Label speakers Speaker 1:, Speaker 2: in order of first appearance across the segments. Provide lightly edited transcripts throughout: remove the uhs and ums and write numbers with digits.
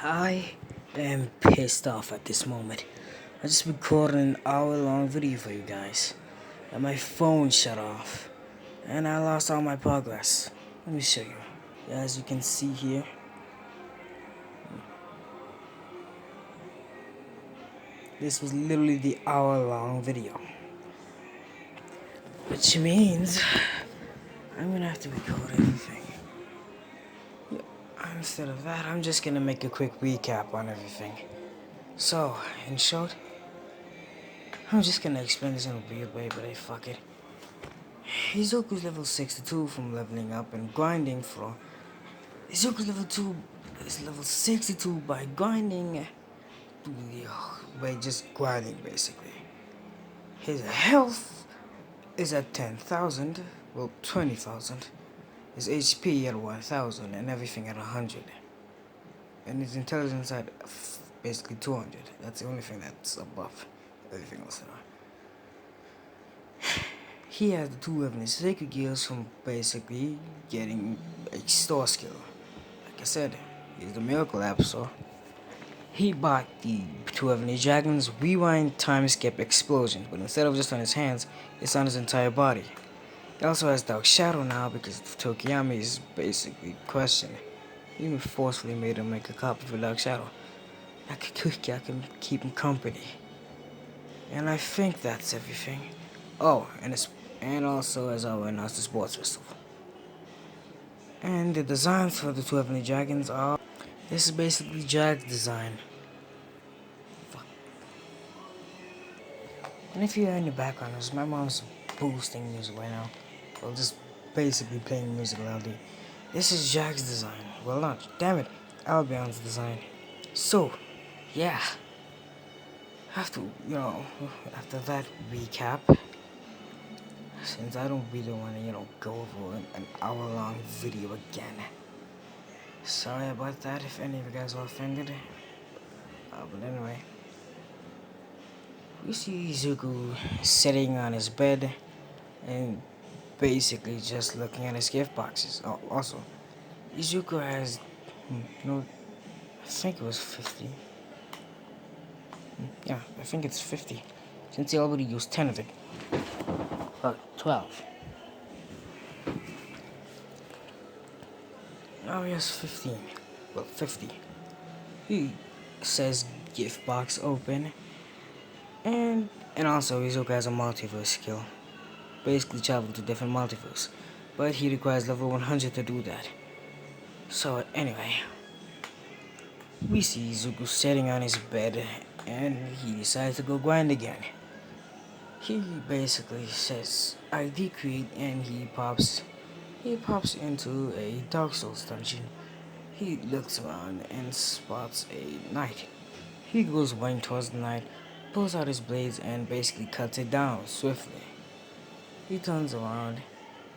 Speaker 1: I am pissed off at this moment. I just recorded an hour-long video for you guys, and my phone shut off, and I lost all my progress. Let me show you. As you can see here, this was literally the hour-long video, which means I'm gonna have to record everything. Instead of that, I'm just gonna make a quick recap on everything. So, in short, I'm just gonna explain this in a weird way, but fuck it. Izuku's level 62 from leveling up and grinding for. Izuku's level 2 is level 62 by grinding. By just grinding basically. His health is at 10,000, well 20,000. His HP at 1,000 and everything at 100. And his intelligence at basically 200. That's the only thing that's above everything else. He has the two of his sacred gears from basically getting a store skill. Like I said, he's the miracle app, so he bought the two of his dragons rewind time skip explosion, but instead of just on his hands, it's on his entire body. He also has Dark Shadow now because Tokiyami is basically questioned. He even forcefully made him make a copy for Dark Shadow. I can keep him company. And I think that's everything. Oh, and also as I announced the sports festival. And the designs for the two heavenly dragons are. This is basically Jack's design. Fuck. And if you hear in the background, my mom's boosting music right now. Well, just basically playing music loudly. This is Jack's design. Well, not. Damn it. Albion's design. So, yeah. After that recap, since I don't really want to, go over an hour-long video again. Sorry about that if any of you guys are offended. But anyway, we see Izuku sitting on his bed and basically just looking at his gift boxes. Oh, also, Izuku has, I think it was 50. Yeah, I think it's 50. Since he already used 10 of it. 12. Now he has 15. Well, 50. He says gift box open. And also Izuku has a multiverse skill. Basically travel to different multiverse. But he requires level 100 to do that. So anyway, we see Izuku sitting on his bed and he decides to go grind again. He basically says ID create and he pops into a Dark Souls dungeon. He looks around and spots a knight. He goes running towards the knight, pulls out his blades and basically cuts it down swiftly. He turns around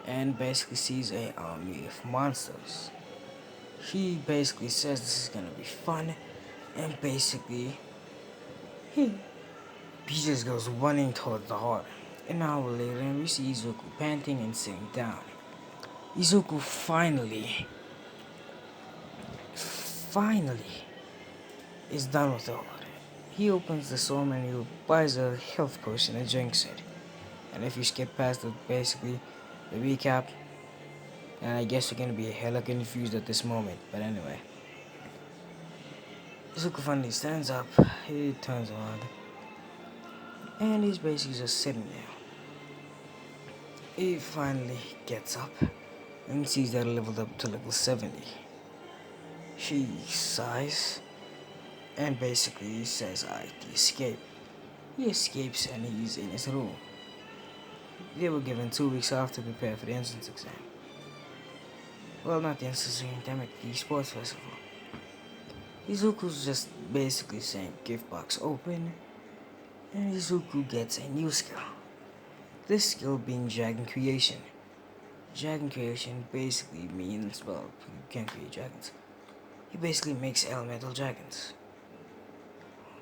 Speaker 1: and basically sees a army of monsters. He basically says this is gonna be fun, and basically he just goes running towards the horde. An hour later, we see Izuku panting and sitting down. Izuku finally is done with all of it. He opens the store menu, buys a health potion and drinks it. And if you skip past basically the recap, and I guess you're gonna be hella confused at this moment, but anyway. Izuku finally stands up, he turns around, and he's basically just sitting there. He finally gets up and sees that he leveled up to level 70. He sighs and basically says, I escape. He escapes and he's in his room. They were given 2 weeks off to prepare for the entrance exam. Well, not the entrance exam, damn it, the sports festival. Izuku's just basically saying gift box open, and Izuku gets a new skill. This skill being dragon creation. Dragon creation basically means, well, you can't create dragons. He basically makes elemental dragons.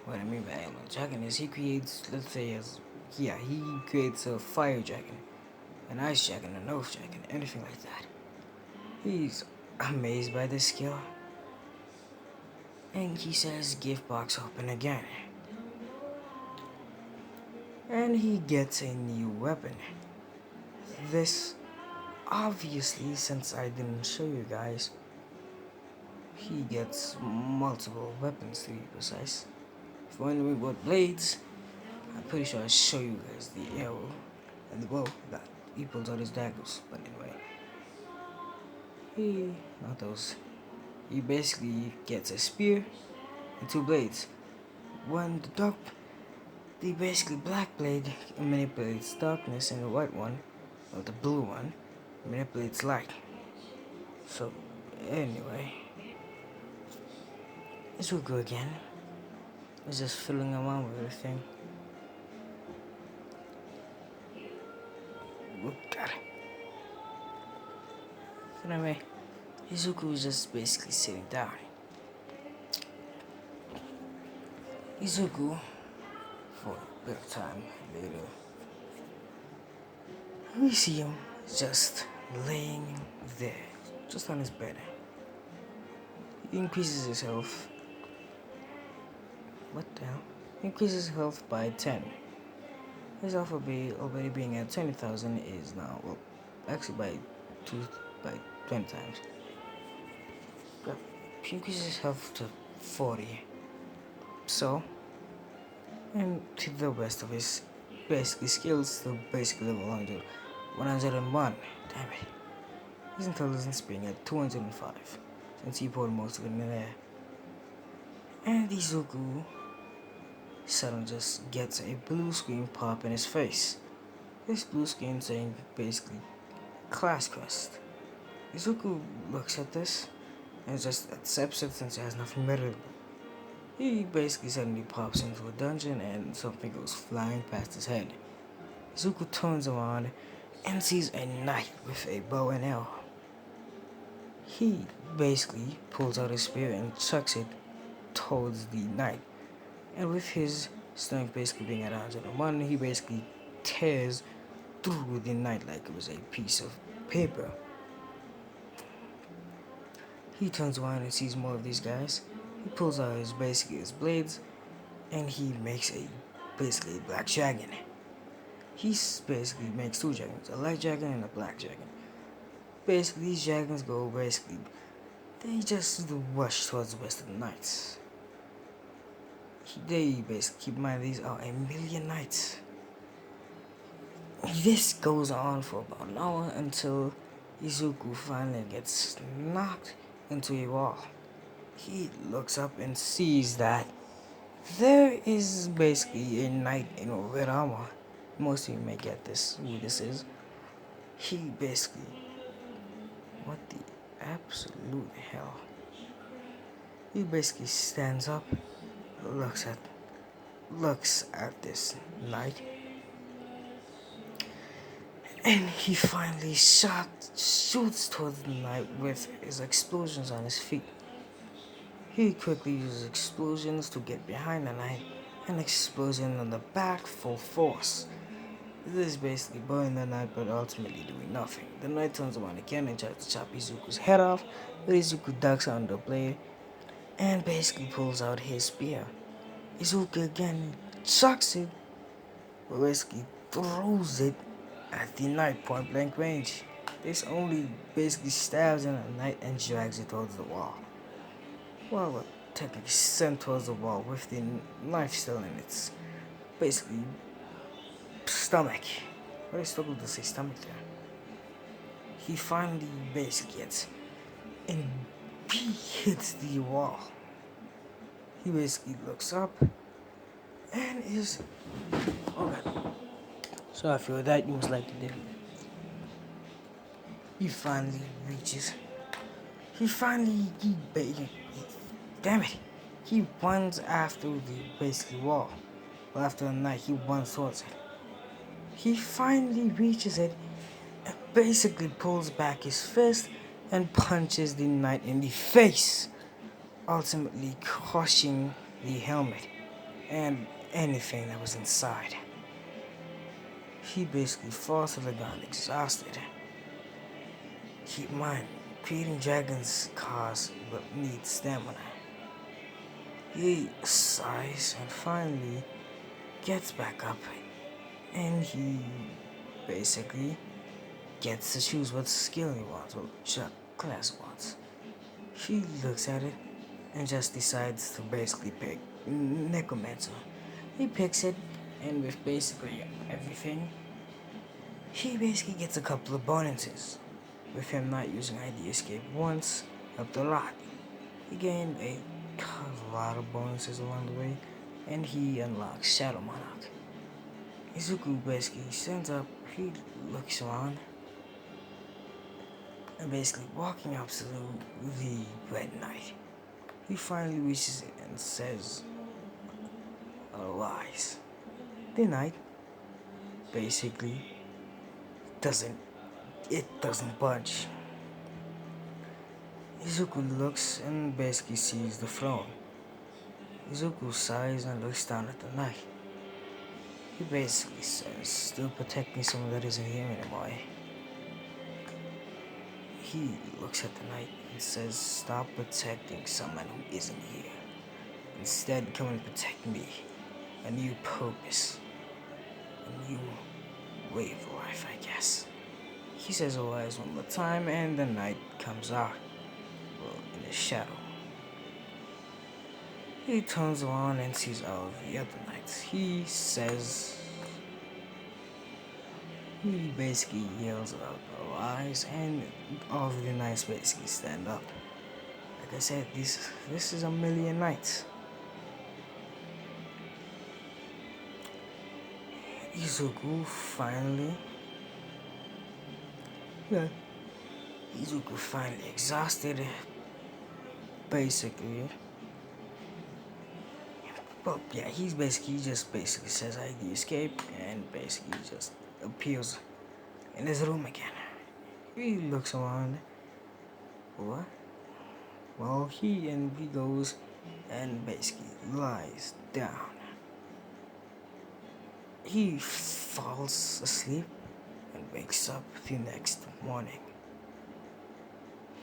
Speaker 1: What I mean by elemental dragon is he creates, let's say, he creates a fire dragon, an ice dragon, an earth dragon, anything like that. He's amazed by this skill. And he says gift box open again. And he gets a new weapon. This, obviously, since I didn't show you guys, he gets multiple weapons to be precise. If you're wondering what blades, I'm pretty sure I'll show you guys the arrow and the bow that he pulls out his daggers. But anyway, not those. He basically gets a spear and two blades. One, the basically black blade manipulates darkness, and the white one, or the blue one, manipulates light. So, anyway, Izuku again is just fiddling around with everything. Oh, God. Anyway, Izuku is just basically sitting down. Izuku, for a bit of time later, we see him just laying there, just on his bed. He increases his health. What the hell? He increases his health by 10. His health already being at 20,000 is now, well, actually by 20 times. But he increases his health to 40. So, and to the rest of his basically skills to basically level 101. Damn it. His intelligence being at 205, since he poured most of it in there. And Izuku suddenly just gets a blue screen pop in his face. This blue screen saying basically class quest. Izuku looks at this and just accepts it since it has nothing better to do. He basically suddenly pops into a dungeon and something goes flying past his head. Izuku turns around and sees a knight with a bow and arrow. He basically pulls out his spear and chucks it towards the knight. And with his strength basically being at 101, he basically tears through the knight like it was a piece of paper. He turns around and sees more of these guys. He pulls out his blades, and he makes basically a black dragon. He basically makes two dragons, a light dragon and a black dragon. Basically, these dragons they just rush towards the rest of the knights. They basically, keep in mind, these are 1,000,000 knights. This goes on for about an hour until Izuku finally gets knocked into a wall. He looks up and sees that there is basically a knight in red armor. Most of you may get who this is. He basically, what the absolute hell? He basically stands up, looks at this knight, and he finally shoots towards the knight with his explosions on his feet. He quickly uses explosions to get behind the knight and explodes him in the back full force. This is basically burning the knight but ultimately doing nothing. The knight turns around again and tries to chop Izuku's head off, but Izuku ducks under the blade and basically pulls out his spear. Izuku again chucks it, but basically throws it at the knight point blank range. This only basically stabs in the knight and drags it towards the wall. Well, technically sent towards the wall with the knife still in its basically stomach. But I struggled to say stomach there. He finally basically gets and he hits the wall. He basically looks up and is, oh god, sorry for that, you most likely did. He finally reaches, damn it, he runs after the basically wall. Well, after the knight, he runs towards it. He finally reaches it and basically pulls back his fist and punches the knight in the face, ultimately crushing the helmet and anything that was inside. He basically falls to the ground exhausted. Keep in mind, creating dragons cars but need stamina. He sighs and finally gets back up, and he basically gets to choose what skill he wants, what class he wants. He looks at it and just decides to basically pick Necromancer. He picks it, and with basically everything, he basically gets a couple of bonuses. With him not using ID Escape once, helped a lot. He gained a lot of bonuses along the way, and he unlocks Shadow Monarch. Izuku basically stands up, he looks around, and basically walking up to the Red Knight. He finally reaches it and says, "Arise." The knight basically doesn't budge. Izuku looks and basically sees the throne. Izuku sighs and looks down at the knight. He basically says, "Still protecting someone that isn't here anymore." He looks at the knight and says, "Stop protecting someone who isn't here. Instead, come and protect me. A new purpose. A new way of life, I guess." He says "arise" one more time, and the knight comes out, well, in the shadow. He turns around and sees all of the other knights. He basically yells out "arise," and all of the knights basically stand up. Like I said, this is a million knights. Izuku finally, yeah, Izuku finally exhausted, basically. Well, yeah, he just basically says "ID escape" and basically just appears in his room again. He looks around. What? Well, he goes and basically lies down. He falls asleep and wakes up the next morning.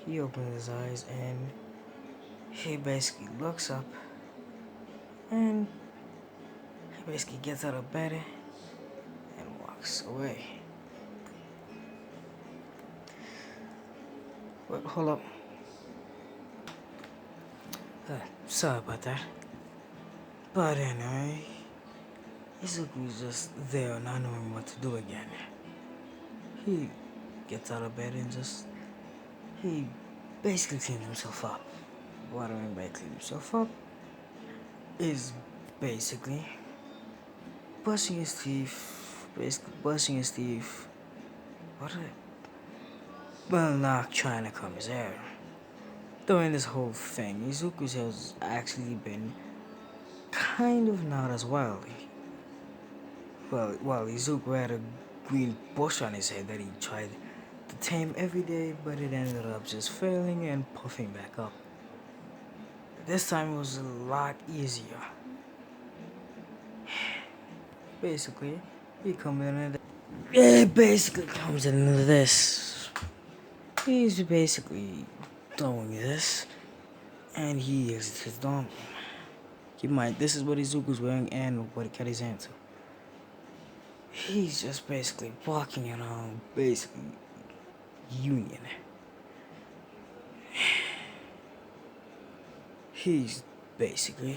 Speaker 1: He opens his eyes and he basically looks up and he basically gets out of bed and walks away. But hold up. Sorry about that. But anyway, Izuku's just there not knowing what to do again. He gets out of bed and he basically cleans himself up. What I mean by clean himself up is basically brushing his teeth, what a, well, not trying to comb his hair. During this whole thing, Izuku's hair has actually been kind of not as wild. Well, Izuku had a green bush on his head that he tried to tame every day, but it ended up just failing and puffing back up. This time it was a lot easier. Basically, it basically comes into this. He's basically doing this, and he exits his dorm. Keep in mind, this is what Izuku's wearing and what he cut his hand to. He's just basically walking around, basically Union. He's basically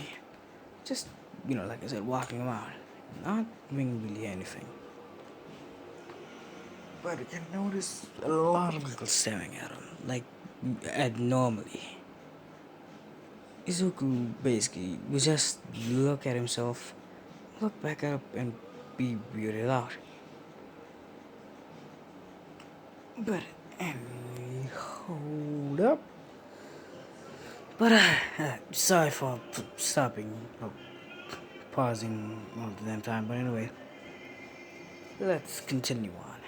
Speaker 1: just, like I said, walking around, not doing really anything. But I can notice a lot of people staring at him, like abnormally. Izuku basically would just look at himself, look back up, and be weirded out. But anyway, hold up. But sorry for stopping, pausing all the damn time. But anyway, let's continue on.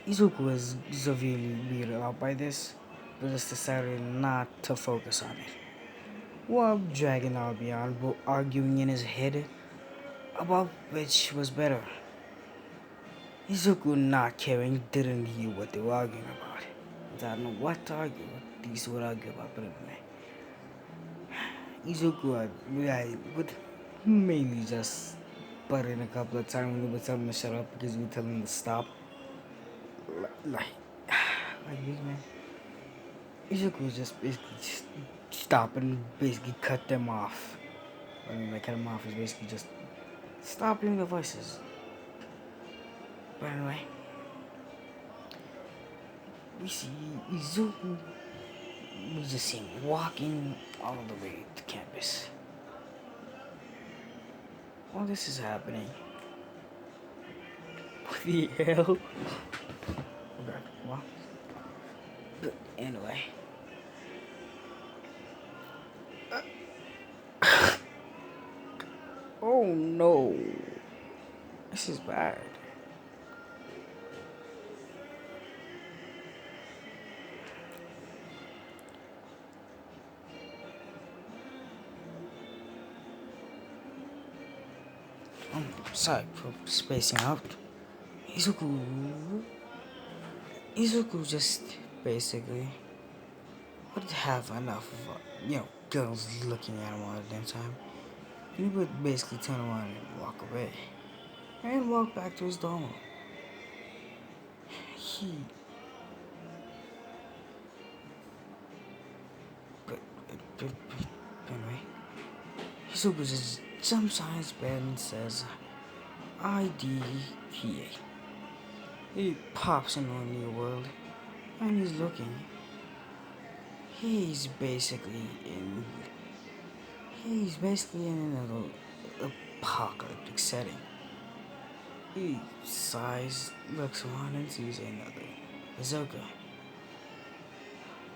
Speaker 1: Izuku was severely weirded out by this, but just decided not to focus on it. While dragging out beyond, arguing in his head about which was better. Izuku, not caring, didn't hear what they were arguing about. I don't know what to argue. These would argue about, but anyway. Izuku, I would mainly just butt in a couple of times when we would tell him to shut up because we would tell him to stop. Like, like this man. Izuku was just basically just stop and basically cut them off. I mean, by cut them off is basically just stop doing the voices. But anyway, we see Izuku. We just see him walking all the way to campus. While this is happening, what the hell? Okay, well, but anyway. Oh no, this is bad. Sorry for spacing out. Izuku, Izuku just basically would have enough of, girls looking at him all the damn time. And he would basically turn around and walk away. And walk back to his dorm. He, but anyway, Izuku just jumps on his bed and says, IDPA. He pops into a new world, and he's looking. He's basically in. He's basically in another apocalyptic setting. He sighs, looks around, and sees another bazooka.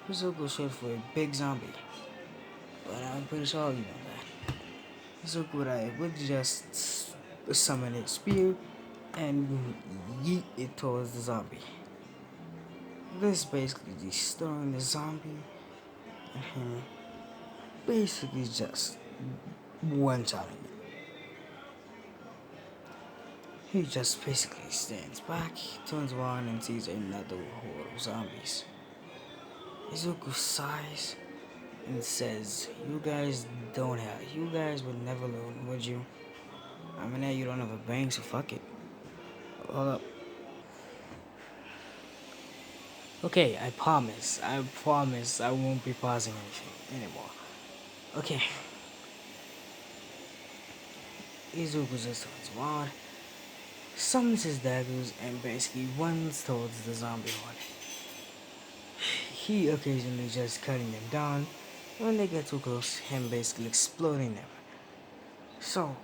Speaker 1: Bazooka short for a big zombie, but I'm pretty sure you know that. Bazooka would just summon its spear and yeet it towards the zombie. This basically destroying the zombie and him basically just one-shotting it. He just basically stands back, turns around and sees another horde of zombies. Izuku sighs and says, you guys would never learn, would you? I mean, you don't have a bang, so fuck it. Hold up. Okay, I promise I won't be pausing anything anymore. Okay. Izuku just turns around, summons his daggers, and basically runs towards the zombie horde. He occasionally just cutting them down. When they get too close, him basically exploding them. So,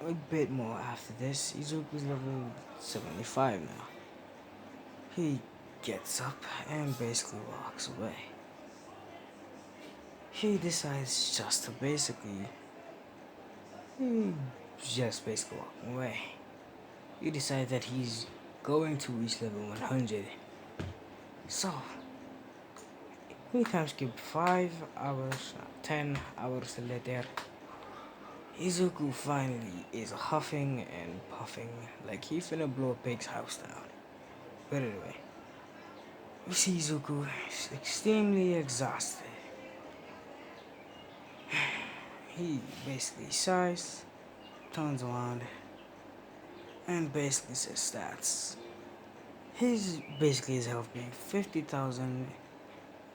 Speaker 1: a bit more after this, Izuku's level 75 now. He gets up and basically walks away. He decides just to basically walking away. He decides that he's going to reach level 100. So, we time skip 5 hours, 10 hours later. Izuku finally is huffing and puffing like he finna blow a pig's house down. But anyway, we see Izuku is extremely exhausted. He basically sighs, turns around, and basically says stats. His health being 50,000,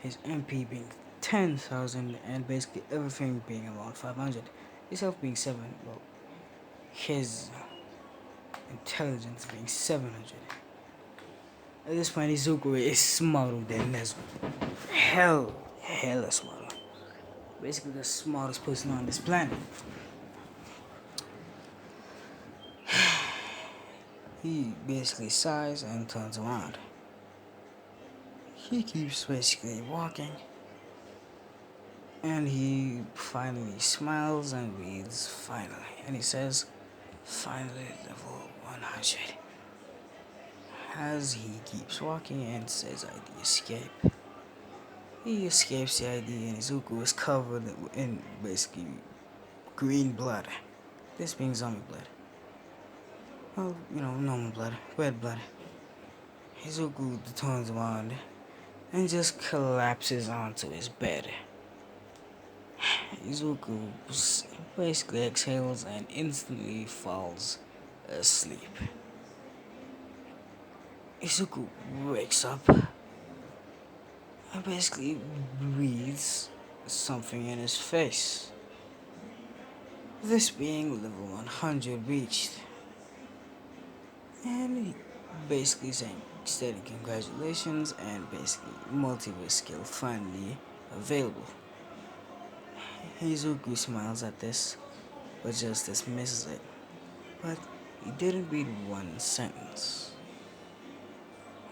Speaker 1: his MP being 10,000, and basically everything being around 500. His health being 7, well, his intelligence being 700. At this point, Izuku is smarter than Nezuko. Hella smarter. Basically the smartest person on this planet. He basically sighs and turns around. He keeps basically walking. And he finally smiles and reads finally. And he says, finally level 100. As he keeps walking and says ID escape. He escapes the ID and Izuku is covered in basically green blood. This being zombie blood. Well, normal blood, red blood. Izuku turns around and just collapses onto his bed. Izuku basically exhales and instantly falls asleep. Izuku wakes up and basically breathes something in his face. This being level 100 reached, and he basically saying, stating congratulations and basically multiverse skill finally available. Izuku smiles at this, but just dismisses it. But he didn't read one sentence.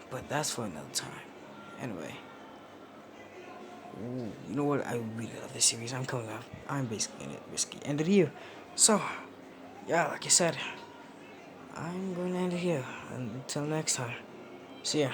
Speaker 1: But that's for another time. Anyway, you know what? I really love this series. I'm coming up. I'm basically in it risky end of the year. So, yeah, like I said, I'm going to end it here. Until next time. See ya.